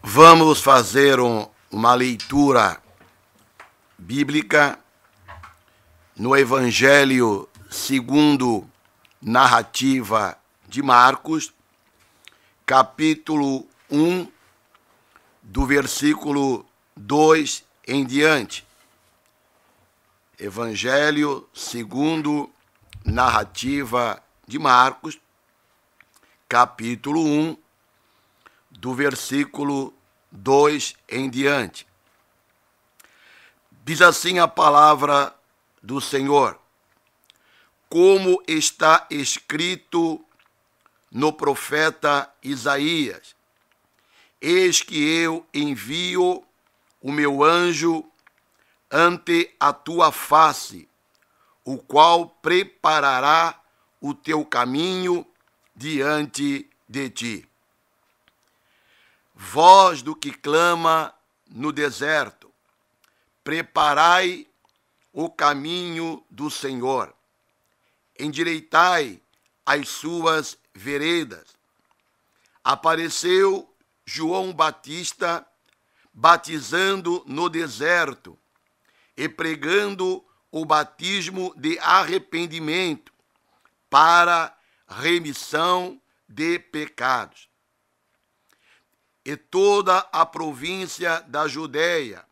Vamos fazer uma leitura bíblica no Evangelho segundo narrativa de Marcos, capítulo 1, do versículo 2 em diante. Evangelho segundo narrativa de Marcos, capítulo 1, do versículo 2 em diante. Diz assim a palavra do Senhor: como está escrito no profeta Isaías: eis que eu envio o meu anjo ante a tua face, o qual preparará o teu caminho diante de ti. Voz do que clama no deserto: preparai o caminho do Senhor, endireitai as suas veredas. Apareceu João Batista batizando no deserto e pregando o batismo de arrependimento para remissão de pecados. E toda a província da Judéia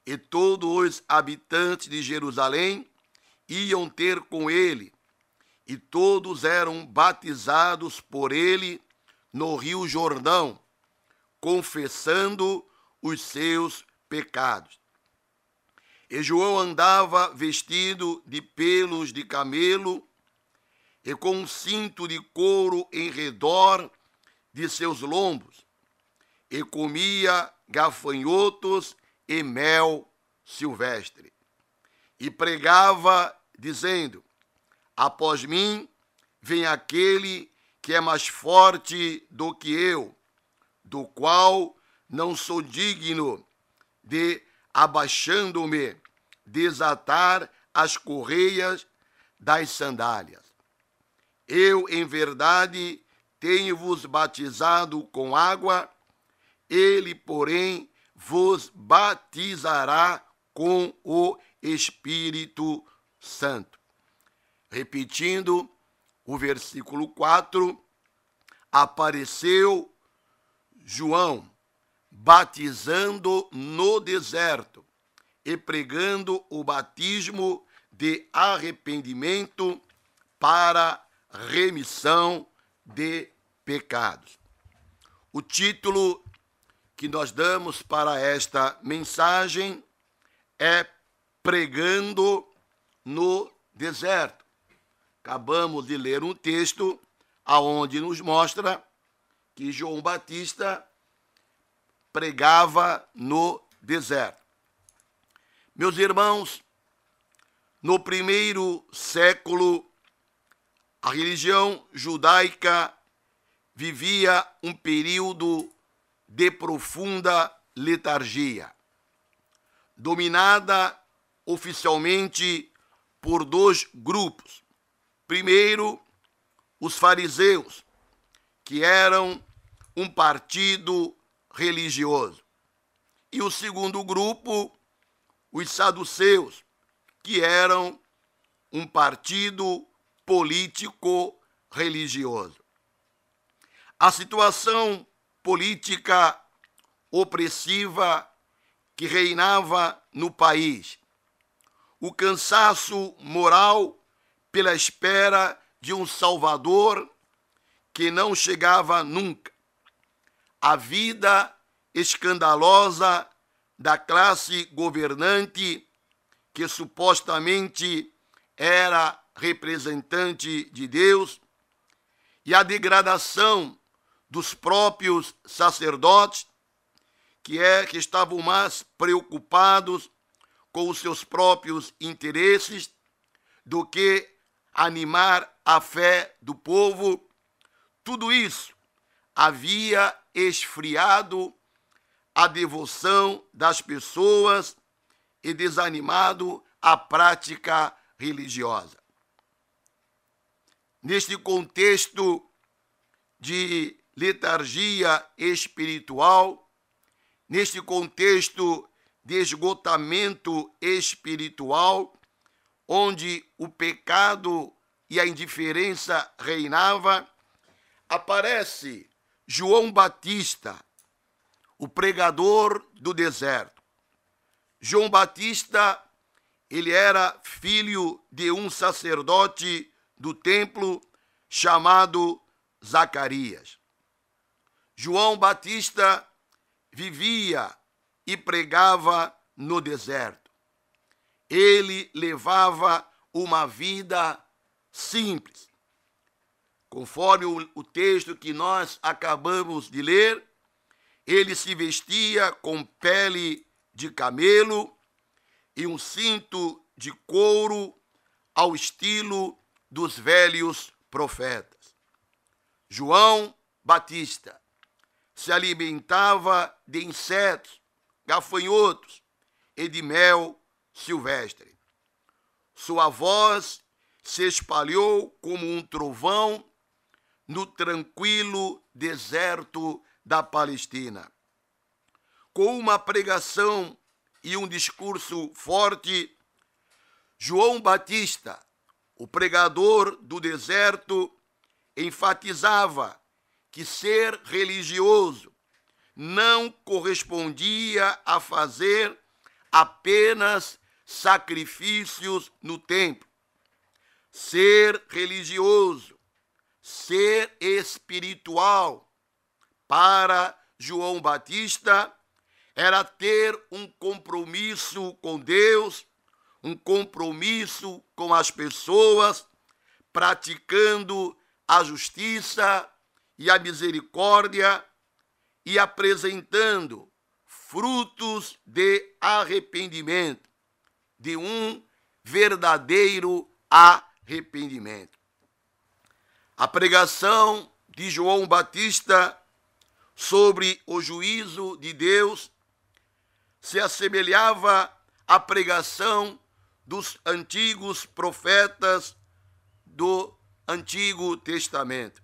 e todos os habitantes de Jerusalém iam ter com ele, e todos eram batizados por ele no Rio Jordão, confessando os seus pecados. E João andava vestido de pelos de camelo e com um cinto de couro em redor de seus lombos, e comia gafanhotos e mel silvestre. E pregava, dizendo: após mim vem aquele que é mais forte do que eu, do qual não sou digno de, abaixando-me, desatar as correias das sandálias. Eu, em verdade, tenho-vos batizado com água, ele, porém, vos batizará com o Espírito Santo. Repetindo o versículo 4, apareceu João batizando no deserto e pregando o batismo de arrependimento para remissão de pecados. O título que nós damos para esta mensagem é Pregando no Deserto. Acabamos de ler um texto aonde nos mostra que João Batista pregava no deserto. Meus irmãos, no primeiro século, a religião judaica vivia um período de profunda letargia, dominada oficialmente por dois grupos. Primeiro, os fariseus, que eram um partido religioso, e o segundo grupo, os saduceus, que eram um partido político-religioso. A situação política opressiva que reinava no país, o cansaço moral pela espera de um Salvador que não chegava nunca, a vida escandalosa da classe governante que supostamente era representante de Deus, e a degradação dos próprios sacerdotes, que estavam mais preocupados com os seus próprios interesses do que animar a fé do povo. Tudo isso havia esfriado a devoção das pessoas e desanimado a prática religiosa. Neste contexto de letargia espiritual, neste contexto de esgotamento espiritual, onde o pecado e a indiferença reinava, aparece João Batista, o pregador do deserto. João Batista, ele era filho de um sacerdote do templo chamado Zacarias. João Batista vivia e pregava no deserto. Ele levava uma vida simples. Conforme o texto que nós acabamos de ler, ele se vestia com pele de camelo e um cinto de couro ao estilo dos velhos profetas. João Batista se alimentava de insetos, gafanhotos e de mel silvestre. Sua voz se espalhou como um trovão no tranquilo deserto da Palestina. Com uma pregação e um discurso forte, João Batista, o pregador do deserto, enfatizava que ser religioso não correspondia a fazer apenas sacrifícios no templo. Ser religioso, ser espiritual, para João Batista, era ter um compromisso com Deus, um compromisso com as pessoas, praticando a justiça e a misericórdia e apresentando frutos de arrependimento, de um verdadeiro arrependimento. A pregação de João Batista sobre o juízo de Deus se assemelhava à pregação dos antigos profetas do Antigo Testamento.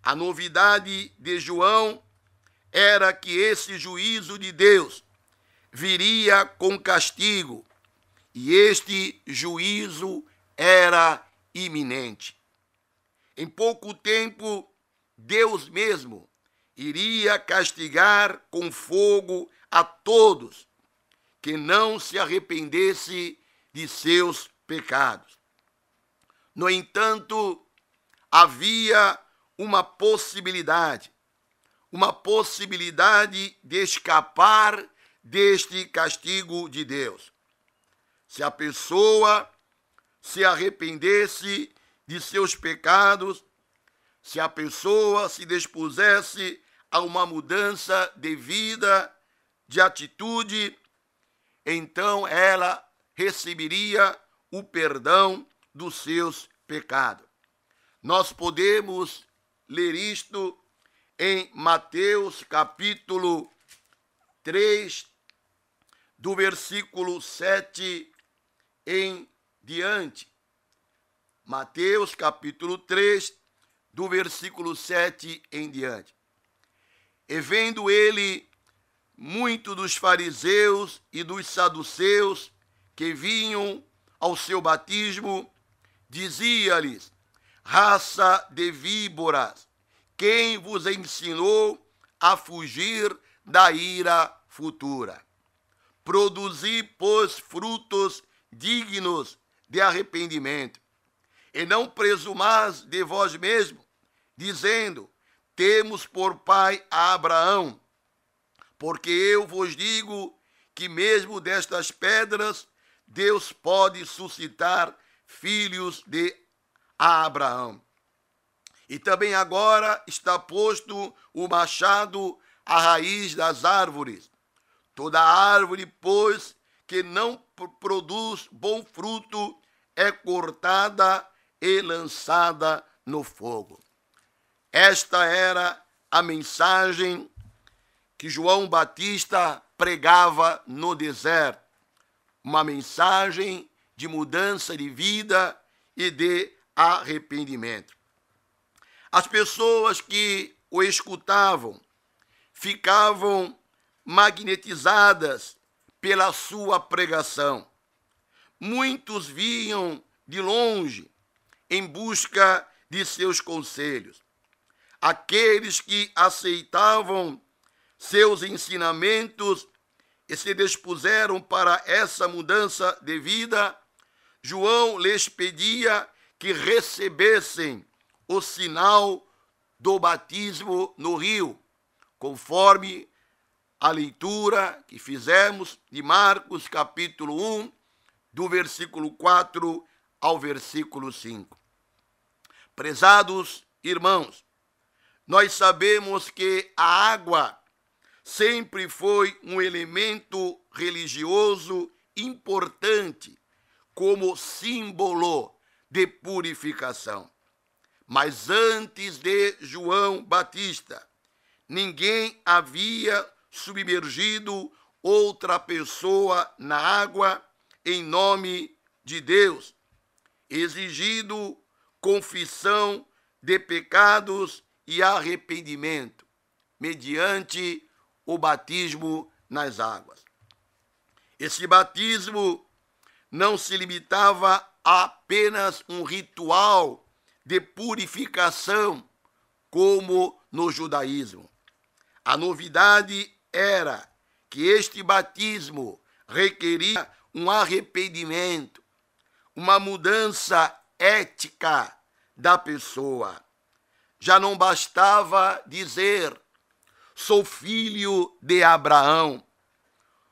A novidade de João era que esse juízo de Deus viria com castigo, e este juízo era iminente. Em pouco tempo, Deus mesmo iria castigar com fogo a todos que não se arrependesse de seus pecados. No entanto, havia uma possibilidade de escapar deste castigo de Deus. Se a pessoa se arrependesse de seus pecados, se a pessoa se dispusesse a uma mudança de vida, de atitude, então ela receberia o perdão dos seus pecados. Nós podemos ler isto em Mateus capítulo 3, do versículo 7 em diante. Mateus capítulo 3, do versículo 7 em diante. E vendo ele muito dos fariseus e dos saduceus que vinham ao seu batismo, dizia-lhes: raça de víboras, quem vos ensinou a fugir da ira futura? Produzi, pois, frutos dignos de arrependimento, e não presumais de vós mesmo, dizendo: temos por pai a Abraão, porque eu vos digo que mesmo destas pedras Deus pode suscitar filhos de Abraão. E também agora está posto o machado à raiz das árvores. Toda árvore, pois, que não produz bom fruto, é cortada e lançada no fogo. Esta era a mensagem que João Batista pregava no deserto. Uma mensagem de mudança de vida e de arrependimento. As pessoas que o escutavam ficavam magnetizadas pela sua pregação. Muitos vinham de longe em busca de seus conselhos. Aqueles que aceitavam seus ensinamentos e se dispuseram para essa mudança de vida, João lhes pedia que recebessem o sinal do batismo no rio, conforme a leitura que fizemos de Marcos, capítulo 1, do versículo 4 ao versículo 5. Prezados irmãos, nós sabemos que a água sempre foi um elemento religioso importante como símbolo de purificação. Mas antes de João Batista, ninguém havia submergido outra pessoa na água em nome de Deus, exigido confissão de pecados e arrependimento, mediante o batismo nas águas. Esse batismo não se limitava a apenas um ritual de purificação, como no judaísmo. A novidade era que este batismo requeria um arrependimento, uma mudança ética da pessoa. Já não bastava dizer: sou filho de Abraão.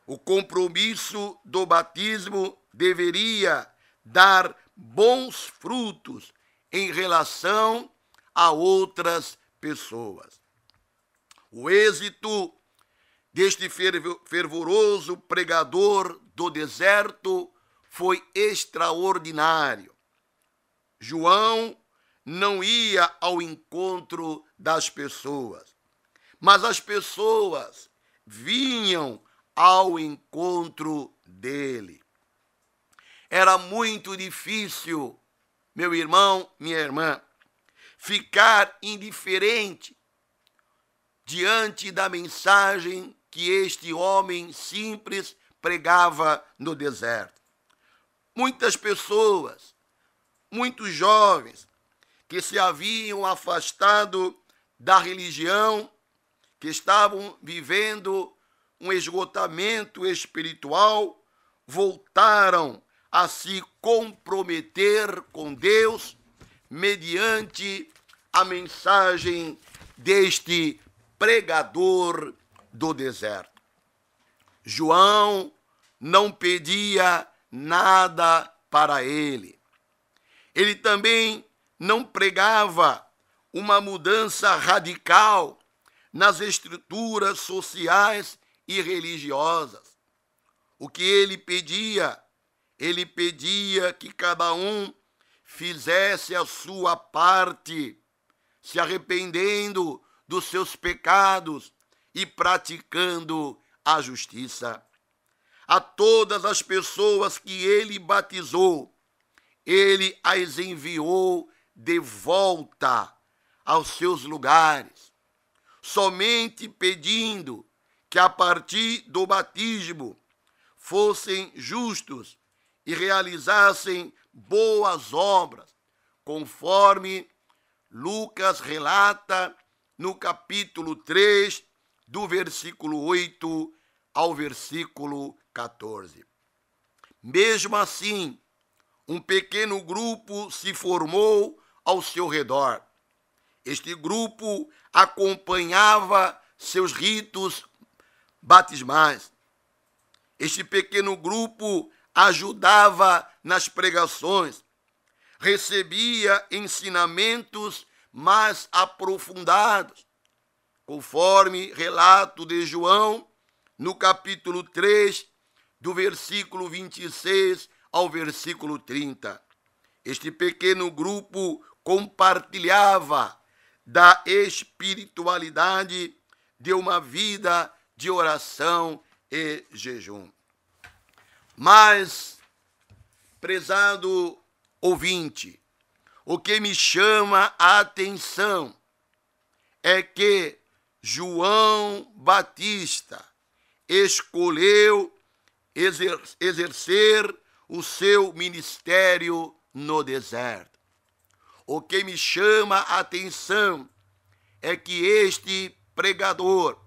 O compromisso do batismo deveria dar bons frutos em relação a outras pessoas. O êxito deste fervoroso pregador do deserto foi extraordinário. João não ia ao encontro das pessoas, mas as pessoas vinham ao encontro dele. Era muito difícil, meu irmão, minha irmã, ficar indiferente diante da mensagem que este homem simples pregava no deserto. Muitas pessoas, muitos jovens que se haviam afastado da religião, que estavam vivendo um esgotamento espiritual, voltaram a se comprometer com Deus mediante a mensagem deste pregador do deserto. João não pedia nada para ele. Ele também não pregava uma mudança radical nas estruturas sociais e religiosas. O que ele pedia que cada um fizesse a sua parte, se arrependendo dos seus pecados e praticando a justiça. A todas as pessoas que ele batizou, ele as enviou de volta aos seus lugares, somente pedindo que a partir do batismo fossem justos e realizassem boas obras, conforme Lucas relata no capítulo 3, do versículo 8 ao versículo 14. Mesmo assim, um pequeno grupo se formou ao seu redor. Este grupo acompanhava seus ritos batismais. Este pequeno grupo ajudava nas pregações, recebia ensinamentos mais aprofundados, conforme relato de João, no capítulo 3, do versículo 26 ao versículo 30. Este pequeno grupo compartilhava da espiritualidade de uma vida de oração e jejum. Mas, prezado ouvinte, o que me chama a atenção é que João Batista, escolheu exercer o seu ministério no deserto. O que me chama a atenção é que este pregador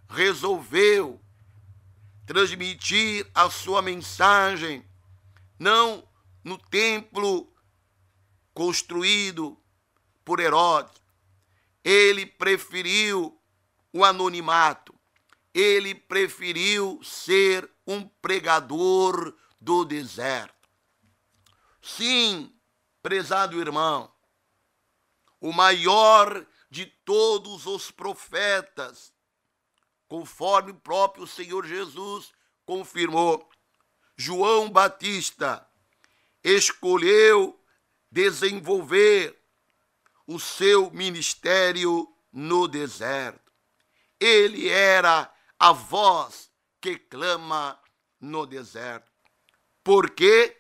resolveu transmitir a sua mensagem não no templo construído por Herodes. Ele preferiu o anonimato. Ele preferiu ser um pregador do deserto. Sim, prezado irmão, o maior de todos os profetas, conforme o próprio Senhor Jesus confirmou, João Batista escolheu desenvolver o seu ministério no deserto. Ele era a voz que clama no deserto. Porque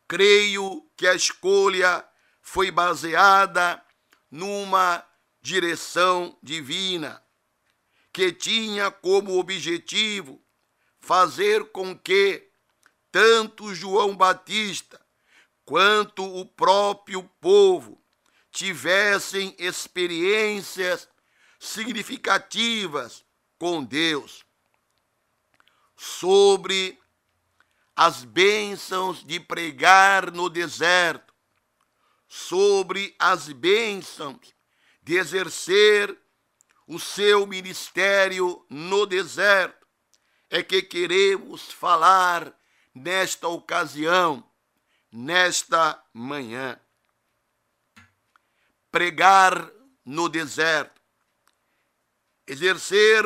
creio que a escolha foi baseada numa direção divina, que tinha como objetivo fazer com que tanto João Batista quanto o próprio povo tivessem experiências significativas com Deus, sobre as bênçãos de pregar no deserto, sobre as bênçãos de exercer o seu ministério no deserto, é que queremos falar nesta ocasião, nesta manhã. Pregar no deserto, exercer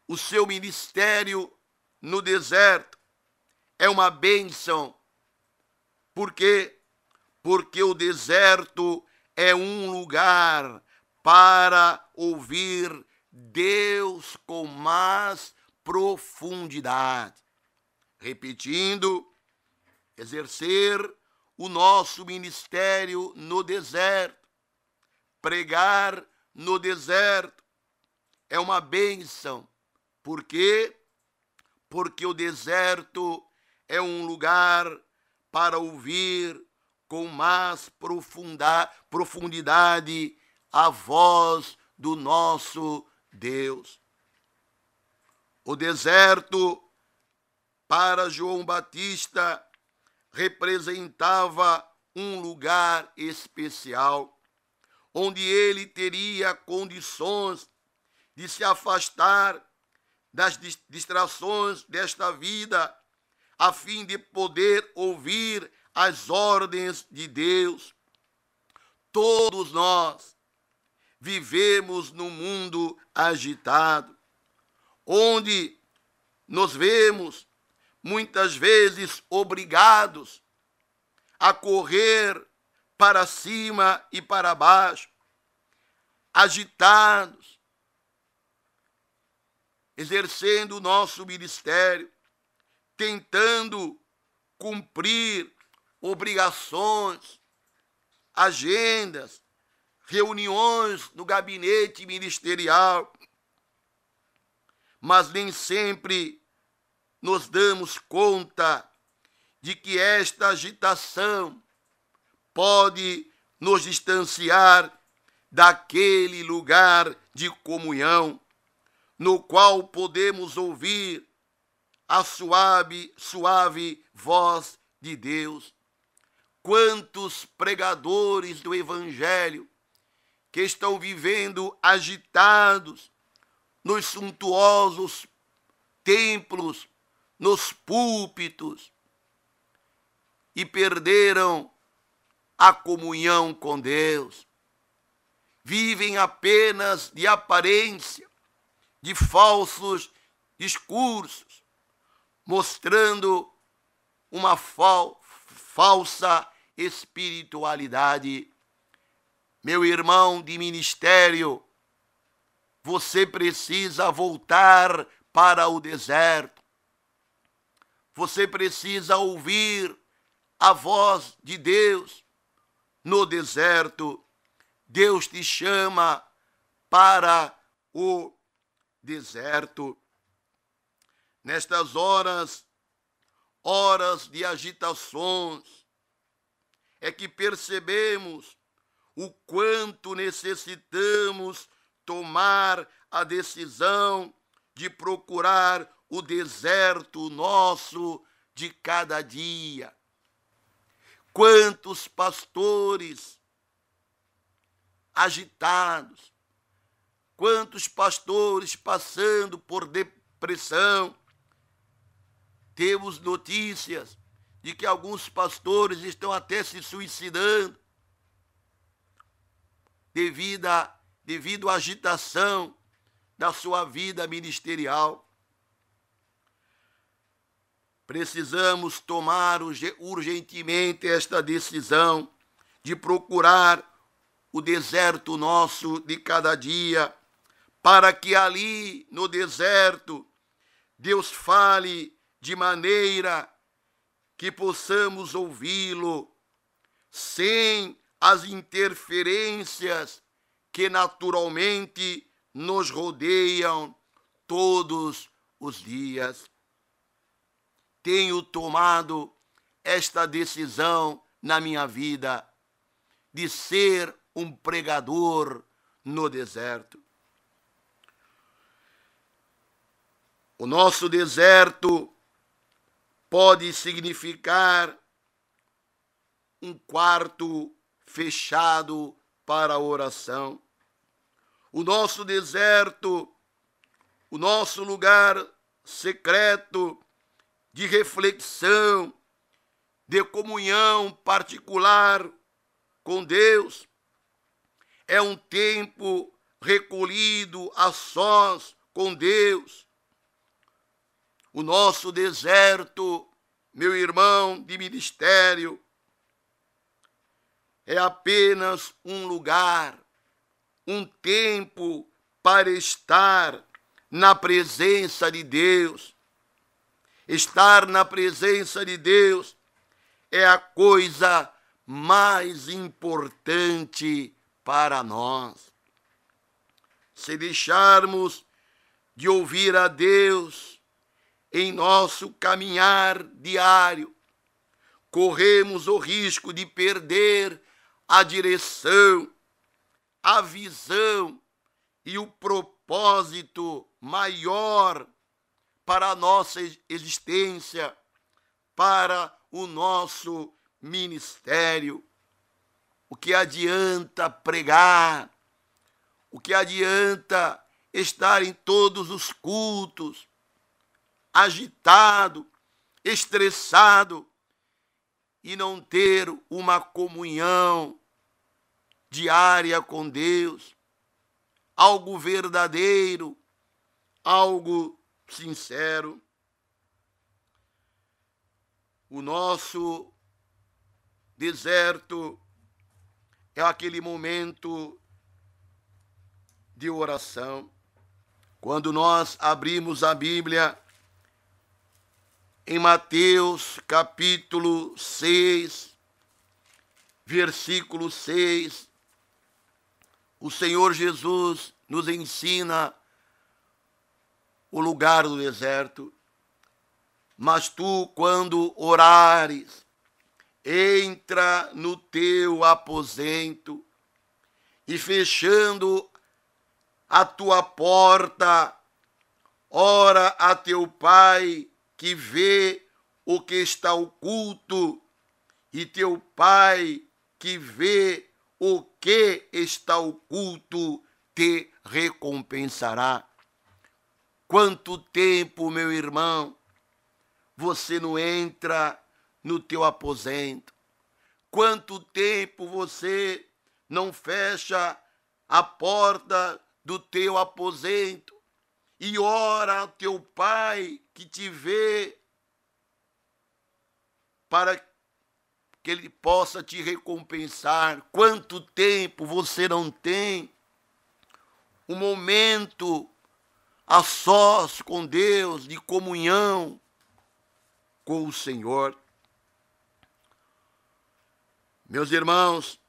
o seu ministério no deserto é uma bênção. Por quê? Porque o deserto é um lugar para ouvir Deus com mais profundidade. Repetindo, exercer o nosso ministério no deserto, pregar no deserto, é uma bênção. Por quê? Porque o deserto é um lugar para ouvir com mais profundidade a voz do nosso Deus. O deserto, para João Batista, representava um lugar especial, onde ele teria condições de se afastar das distrações desta vida, a fim de poder ouvir as ordens de Deus. Todos nós vivemos num mundo agitado, onde nos vemos muitas vezes obrigados a correr para cima e para baixo, agitados, exercendo o nosso ministério, tentando cumprir obrigações, agendas, reuniões no gabinete ministerial, mas nem sempre nos damos conta de que esta agitação pode nos distanciar daquele lugar de comunhão, no qual podemos ouvir a suave voz de Deus. Quantos pregadores do Evangelho que estão vivendo agitados nos suntuosos templos, nos púlpitos, e perderam a comunhão com Deus. Vivem apenas de aparência, de falsos discursos, mostrando uma falsa espiritualidade. Meu irmão de ministério, você precisa voltar para o deserto. Você precisa ouvir a voz de Deus no deserto. Deus te chama para o deserto. nestas horas, horas de agitações, é que percebemos o quanto necessitamos tomar a decisão de procurar o deserto nosso de cada dia. Quantos pastores agitados, quantos pastores passando por depressão. Temos notícias de que alguns pastores estão até se suicidando devido à agitação da sua vida ministerial. Precisamos tomar urgentemente esta decisão de procurar o deserto nosso de cada dia, para que ali no deserto Deus fale de maneira que possamos ouvi-lo sem as interferências que naturalmente nos rodeiam todos os dias. Tenho tomado esta decisão na minha vida de ser um pregador no deserto. O nosso deserto pode significar um quarto fechado para a oração. O nosso deserto, o nosso lugar secreto de reflexão, de comunhão particular com Deus, é um tempo recolhido a sós com Deus. O nosso deserto, meu irmão de ministério, é apenas um lugar, um tempo para estar na presença de Deus. Estar na presença de Deus é a coisa mais importante para nós. Se deixarmos de ouvir a Deus em nosso caminhar diário, corremos o risco de perder a direção, a visão e o propósito maior para a nossa existência, para o nosso ministério. O que adianta pregar? O que adianta estar em todos os cultos, agitado, estressado, e não ter uma comunhão diária com Deus, algo verdadeiro, algo sincero? O nosso deserto é aquele momento de oração. Quando nós abrimos a Bíblia em Mateus capítulo 6, versículo 6, o Senhor Jesus nos ensina o lugar do deserto. Mas tu, quando orares, entra no teu aposento e, fechando a tua porta, ora a teu Pai que vê o que está oculto, e teu Pai que vê o que está oculto te recompensará. Quanto tempo, meu irmão, você não entra no teu aposento? Quanto tempo você não fecha a porta do teu aposento e ora ao teu Pai que te vê, para que Ele possa te recompensar? Quanto tempo você não tem um momento a sós com Deus, de comunhão com o Senhor? Meus irmãos,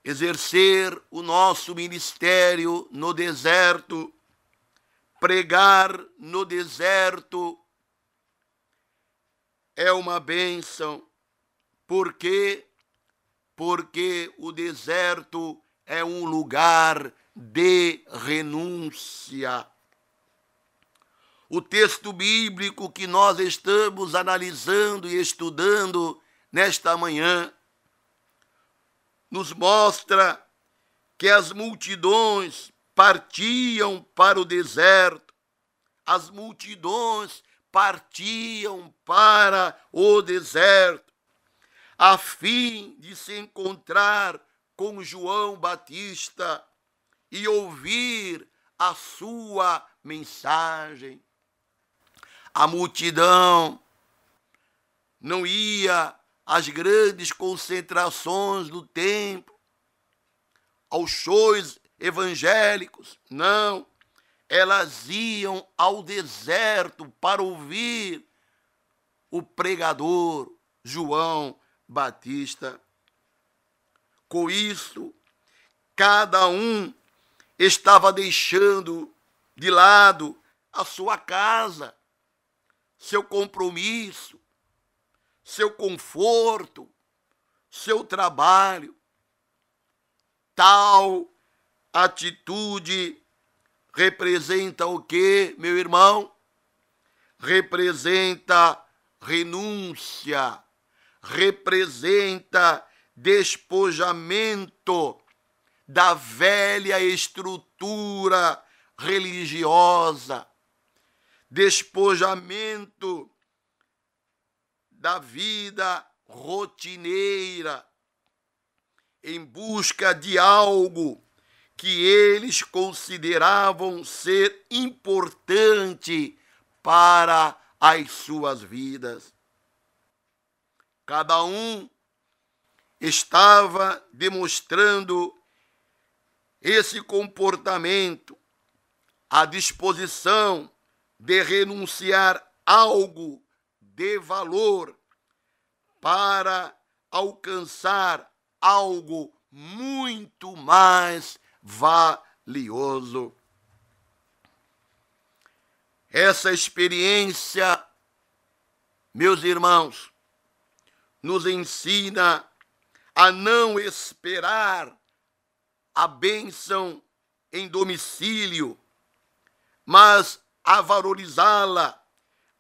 exercer o nosso ministério no deserto pregar no deserto é uma bênção. Por quê? Porque o deserto é um lugar de renúncia. O texto bíblico que nós estamos analisando e estudando nesta manhã nos mostra que as multidões partiam para o deserto, as multidões partiam para o deserto, a fim de se encontrar com João Batista e ouvir a sua mensagem. A multidão não ia às grandes concentrações do templo, aos shows evangélicos, não. Elas iam ao deserto para ouvir o pregador João Batista. Com isso, cada um estava deixando de lado a sua casa, seu compromisso, seu conforto, seu trabalho. Tal atitude representa o quê, meu irmão? Representa renúncia, representa despojamento da velha estrutura religiosa, despojamento da vida rotineira, em busca de algo que eles consideravam ser importante para as suas vidas. Cada um estava demonstrando esse comportamento, a disposição de renunciar algo de valor para alcançar algo muito mais valioso. Essa experiência, meus irmãos, nos ensina a não esperar a bênção em domicílio, mas a valorizá-la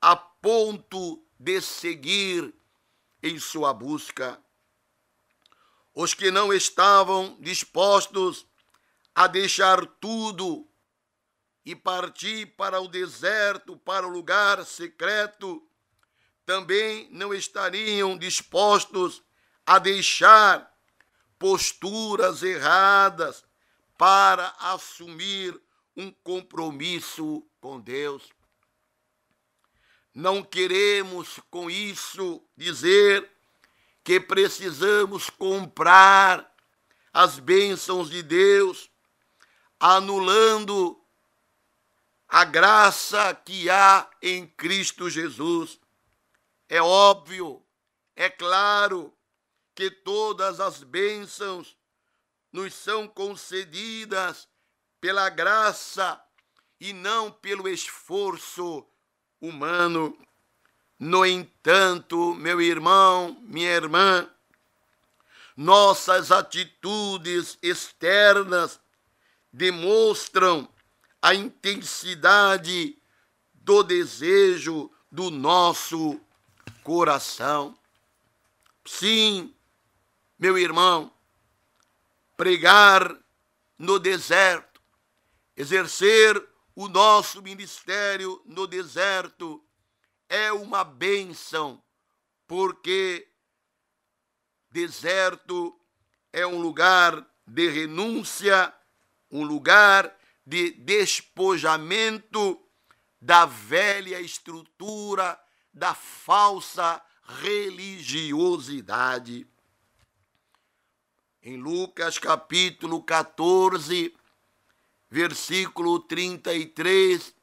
a ponto de seguir em sua busca. Os que não estavam dispostos a deixar tudo e partir para o deserto, para o lugar secreto, também não estariam dispostos a deixar posturas erradas para assumir um compromisso com Deus. Não queremos com isso dizer que precisamos comprar as bênçãos de Deus, anulando a graça que há em Cristo Jesus. É óbvio, é claro que todas as bênçãos nos são concedidas pela graça e não pelo esforço humano. No entanto, meu irmão, minha irmã, nossas atitudes externas demonstram a intensidade do desejo do nosso coração. Sim, meu irmão, pregar no deserto, exercer o nosso ministério no deserto é uma bênção, porque deserto é um lugar de renúncia, um lugar de despojamento da velha estrutura, da falsa religiosidade. Em Lucas capítulo 14, versículo 33,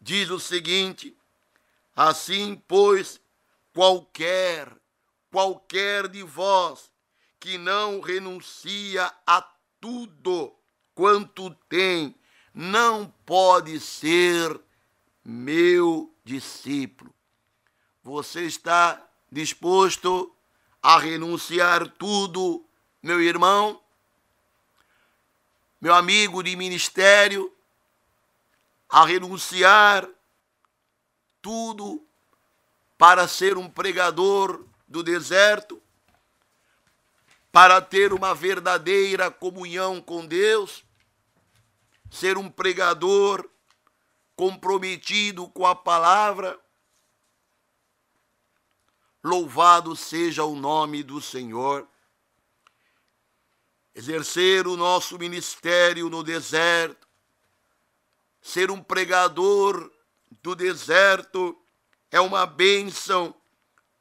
diz o seguinte: assim, pois, qualquer de vós que não renuncia a tudo quanto tem, não pode ser meu discípulo. Você está disposto a renunciar tudo, meu irmão, meu amigo de ministério, a renunciar tudo para ser um pregador do deserto, para ter uma verdadeira comunhão com Deus, ser um pregador comprometido com a palavra? Louvado seja o nome do Senhor. Exercer o nosso ministério no deserto, ser um pregador do deserto é uma bênção,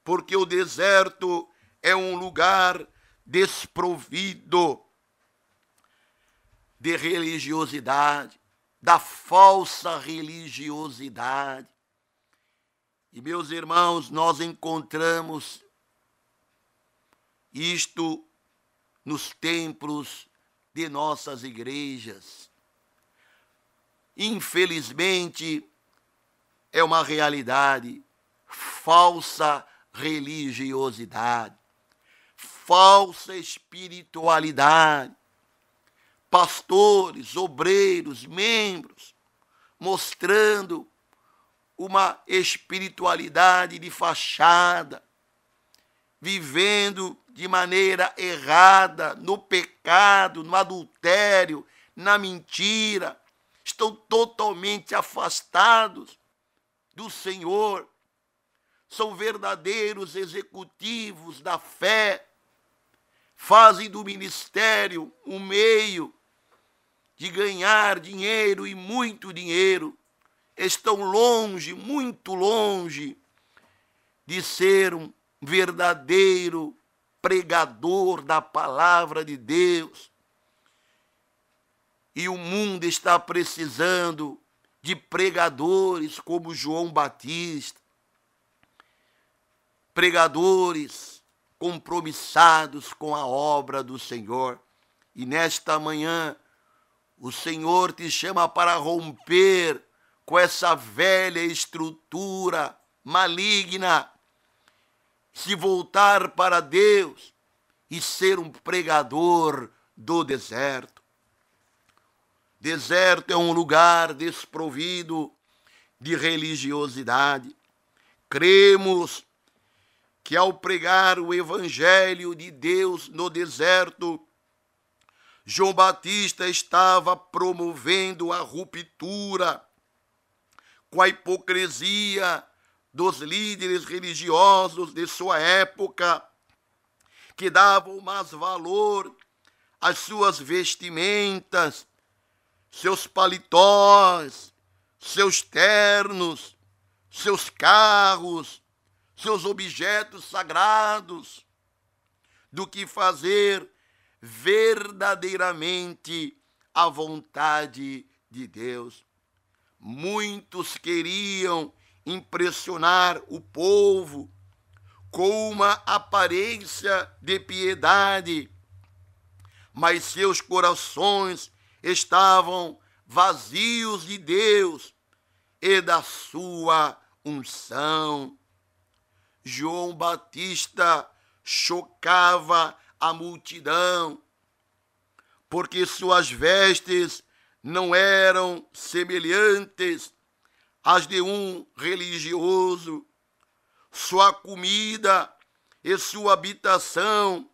porque o deserto é um lugar desprovido de religiosidade, da falsa religiosidade. E, meus irmãos, nós encontramos isto nos templos de nossas igrejas. Infelizmente, é uma realidade, falsa religiosidade, falsa espiritualidade. Pastores, obreiros, membros, mostrando uma espiritualidade de fachada, vivendo de maneira errada, no pecado, no adultério, na mentira, estão totalmente afastados do Senhor, são verdadeiros executivos da fé, fazem do ministério um meio de ganhar dinheiro e muito dinheiro, estão longe, muito longe de ser um verdadeiro pregador da palavra de Deus. E o mundo está precisando de pregadores como João Batista, pregadores compromissados com a obra do Senhor. E nesta manhã, o Senhor te chama para romper com essa velha estrutura maligna, se voltar para Deus e ser um pregador do deserto. Deserto é um lugar desprovido de religiosidade. Cremos que ao pregar o evangelho de Deus no deserto, João Batista estava promovendo a ruptura com a hipocrisia dos líderes religiosos de sua época, que davam mais valor às suas vestimentas, seus paletós, seus ternos, seus carros, seus objetos sagrados, do que fazer verdadeiramente a vontade de Deus. Muitos queriam impressionar o povo com uma aparência de piedade, mas seus corações estavam vazios de Deus e da sua unção. João Batista chocava a multidão, porque suas vestes não eram semelhantes às de um religioso. Sua comida e sua habitação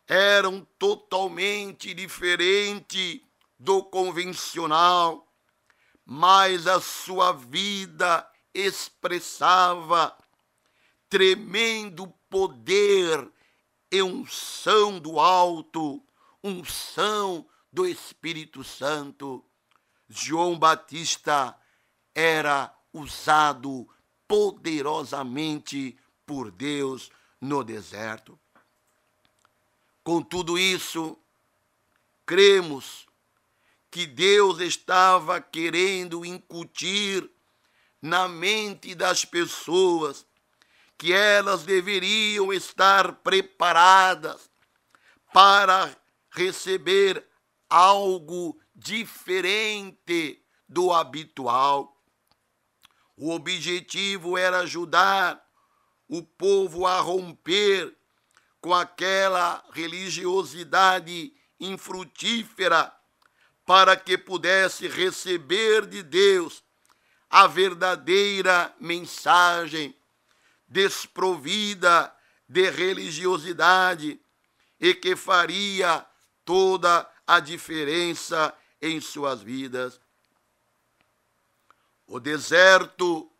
eram totalmente diferentes do convencional, mas a sua vida expressava tremendo poder e unção do alto, unção do Espírito Santo. João Batista era usado poderosamente por Deus no deserto. Com tudo isso, cremos que Deus estava querendo incutir na mente das pessoas que elas deveriam estar preparadas para receber algo diferente do habitual. O objetivo era ajudar o povo a romper com aquela religiosidade infrutífera, para que pudesse receber de Deus a verdadeira mensagem, desprovida de religiosidade, e que faria toda a diferença em suas vidas. O deserto,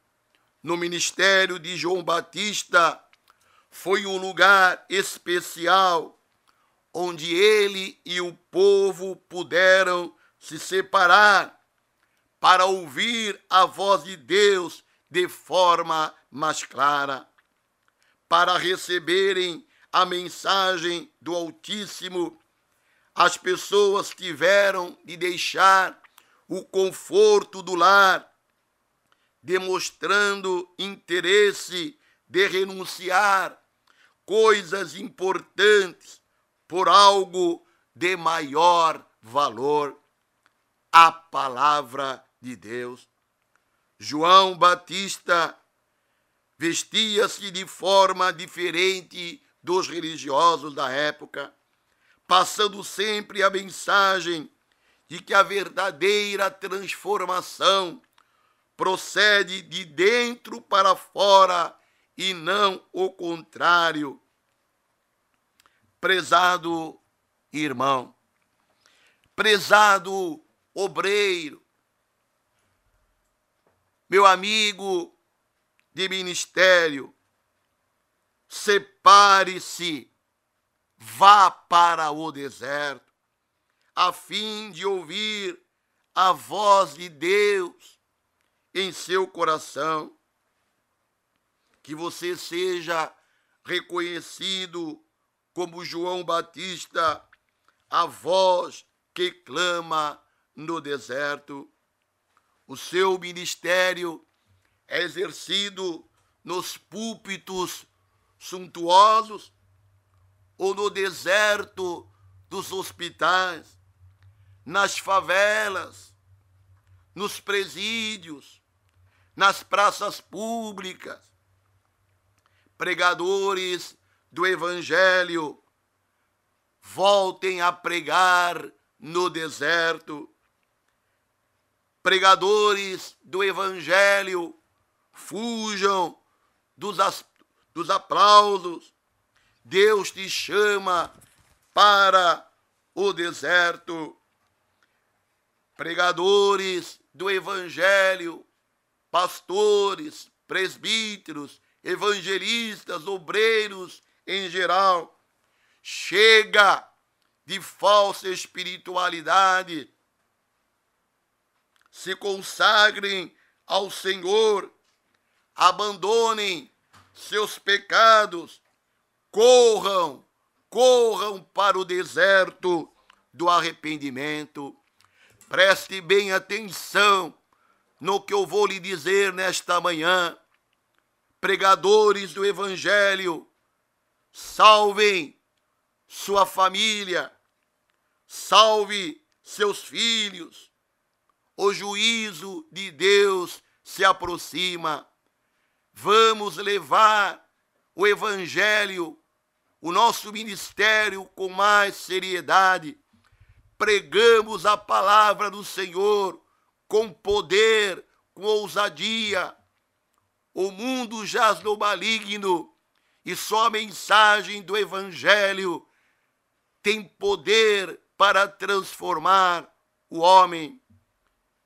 no ministério de João Batista, foi um lugar especial onde ele e o povo puderam se separar para ouvir a voz de Deus de forma mais clara, para receberem a mensagem do Altíssimo. As pessoas tiveram de deixar o conforto do lar, demonstrando interesse de renunciar coisas importantes por algo de maior valor, a palavra de Deus. João Batista vestia-se de forma diferente dos religiosos da época, passando sempre a mensagem de que a verdadeira transformação procede de dentro para fora e não o contrário. Prezado irmão, prezado obreiro, meu amigo de ministério, separe-se, vá para o deserto, a fim de ouvir a voz de Deus em seu coração, que você seja reconhecido como João Batista, a voz que clama no deserto. O seu ministério é exercido nos púlpitos suntuosos ou no deserto dos hospitais, nas favelas, nos presídios, nas praças públicas. Pregadores do Evangelho, voltem a pregar no deserto. Pregadores do Evangelho, fujam dos aplausos. Deus te chama para o deserto. Pregadores do Evangelho, pastores, presbíteros, evangelistas, obreiros em geral, chega de falsa espiritualidade. Se consagrem ao Senhor, abandonem seus pecados, corram para o deserto do arrependimento. Preste bem atenção no que eu vou lhe dizer nesta manhã. Pregadores do Evangelho, salvem sua família, salve seus filhos. O juízo de Deus se aproxima. Vamos levar o Evangelho, o nosso ministério com mais seriedade. Pregamos a palavra do Senhor com poder, com ousadia. O mundo jaz no maligno e só a mensagem do Evangelho tem poder para transformar o homem.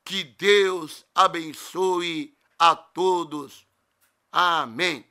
Que Deus abençoe a todos. Amém.